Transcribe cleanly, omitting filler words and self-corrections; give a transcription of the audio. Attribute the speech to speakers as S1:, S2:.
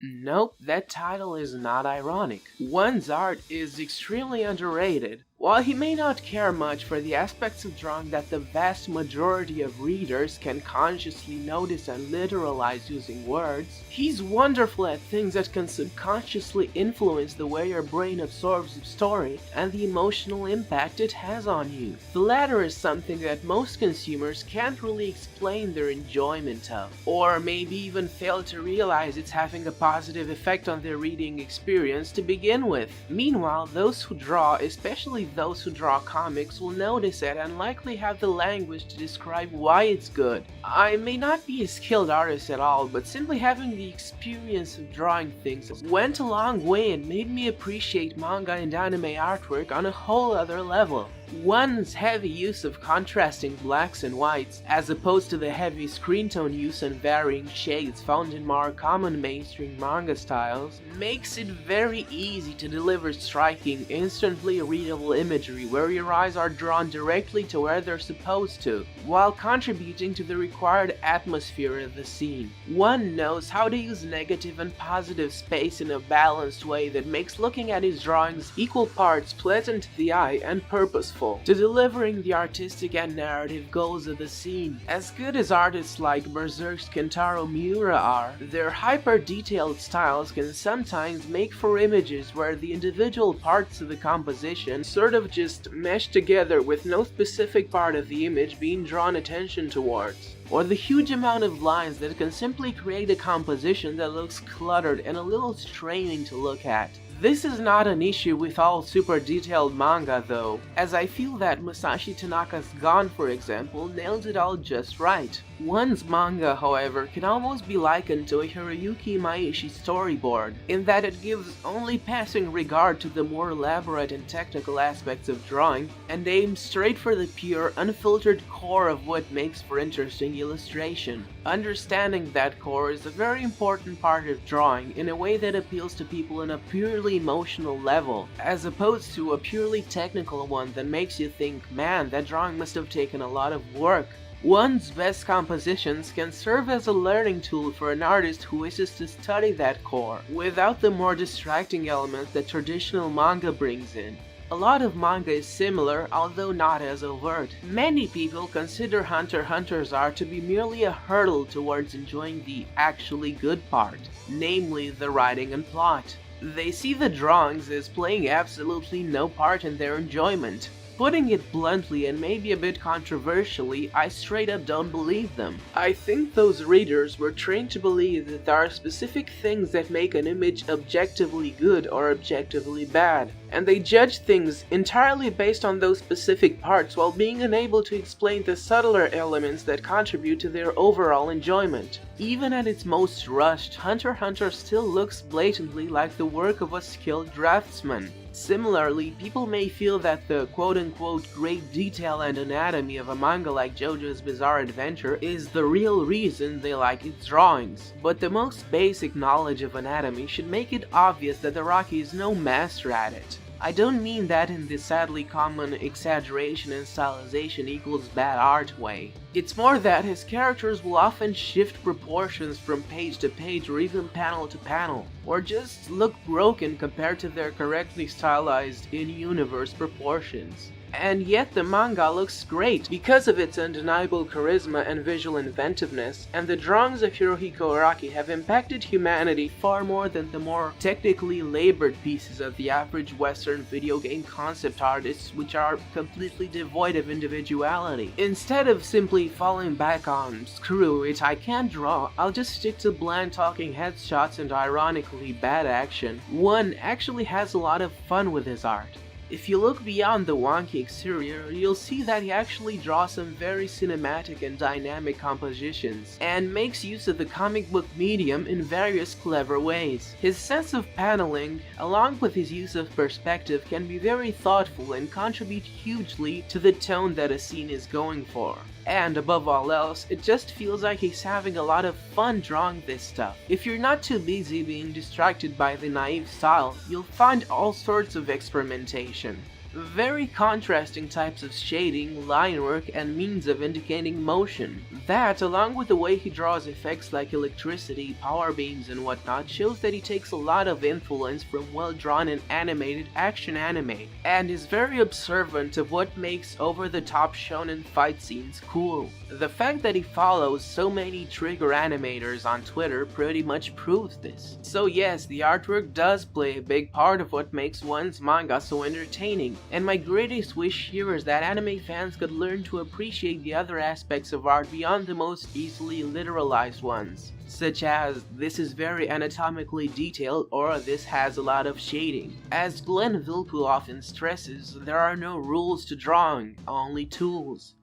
S1: Nope, that title is not ironic. One's art is extremely underrated. While he may not care much for the aspects of drawing that the vast majority of readers can consciously notice and literalize using words, he's wonderful at things that can subconsciously influence the way your brain absorbs the story and the emotional impact it has on you. The latter is something that most consumers can't really explain their enjoyment of, or maybe even fail to realize it's having a positive effect on their reading experience to begin with. Meanwhile, those who draw, especially those who draw comics, will notice it and likely have the language to describe why it's good. I may not be a skilled artist at all, but simply having the experience of drawing things went a long way and made me appreciate manga and anime artwork on a whole other level. One's heavy use of contrasting blacks and whites, as opposed to the heavy screen tone use and varying shades found in more common mainstream manga styles, makes it very easy to deliver striking, instantly readable imagery where your eyes are drawn directly to where they're supposed to, while contributing to the required atmosphere of the scene. One knows how to use negative and positive space in a balanced way that makes looking at his drawings equal parts pleasant to the eye and purposeful to delivering the artistic and narrative goals of the scene. As good as artists like Berserk's Kentaro Miura are, their hyper-detailed styles can sometimes make for images where the individual parts of the composition sort of just mesh together with no specific part of the image being drawn attention towards, or the huge amount of lines that can simply create a composition that looks cluttered and a little straining to look at. This is not an issue with all super detailed manga though, as I feel that Masashi Tanaka's Gon, for example, nails it all just right. One's manga, however, can almost be likened to a Hiroyuki Maishi storyboard, in that it gives only passing regard to the more elaborate and technical aspects of drawing, and aims straight for the pure, unfiltered core of what makes for interesting illustration. Understanding that core is a very important part of drawing in a way that appeals to people on a purely emotional level, as opposed to a purely technical one that makes you think, man, that drawing must have taken a lot of work. One's best compositions can serve as a learning tool for an artist who wishes to study that core, without the more distracting elements that traditional manga brings in. A lot of manga is similar, although not as overt. Many people consider Hunter x Hunter's art to be merely a hurdle towards enjoying the actually good part, namely the writing and plot. They see the drawings as playing absolutely no part in their enjoyment. Putting it bluntly and maybe a bit controversially, I straight up don't believe them. I think those readers were trained to believe that there are specific things that make an image objectively good or objectively bad, and they judge things entirely based on those specific parts while being unable to explain the subtler elements that contribute to their overall enjoyment. Even at its most rushed, Hunter x Hunter still looks blatantly like the work of a skilled draftsman. Similarly, people may feel that the quote-unquote great detail and anatomy of a manga like JoJo's Bizarre Adventure is the real reason they like its drawings, but the most basic knowledge of anatomy should make it obvious that Araki is no master at it. I don't mean that in the sadly common exaggeration and stylization equals bad art way. It's more that his characters will often shift proportions from page to page or even panel to panel, or just look broken compared to their correctly stylized in-universe proportions. And yet the manga looks great because of its undeniable charisma and visual inventiveness, and the drawings of Hirohiko Araki have impacted humanity far more than the more technically labored pieces of the average Western video game concept artists, which are completely devoid of individuality. Instead of simply falling back on, screw it, I can't draw, I'll just stick to bland talking headshots and ironically bad action, one actually has a lot of fun with his art. If you look beyond the wonky exterior, you'll see that he actually draws some very cinematic and dynamic compositions, and makes use of the comic book medium in various clever ways. His sense of paneling, along with his use of perspective, can be very thoughtful and contribute hugely to the tone that a scene is going for. And above all else, it just feels like he's having a lot of fun drawing this stuff. If you're not too busy being distracted by the naive style, you'll find all sorts of experimentation. very contrasting types of shading, line work, and means of indicating motion. That, along with the way he draws effects like electricity, power beams, and whatnot, shows that he takes a lot of influence from well-drawn and animated action anime, and is very observant of what makes over-the-top shonen fight scenes cool. The fact that he follows so many trigger animators on Twitter pretty much proves this. So yes, the artwork does play a big part of what makes one's manga so entertaining, and my greatest wish here is that anime fans could learn to appreciate the other aspects of art beyond the most easily literalized ones, such as this is very anatomically detailed or this has a lot of shading. As Glenn Vilppu often stresses, there are no rules to drawing, only tools.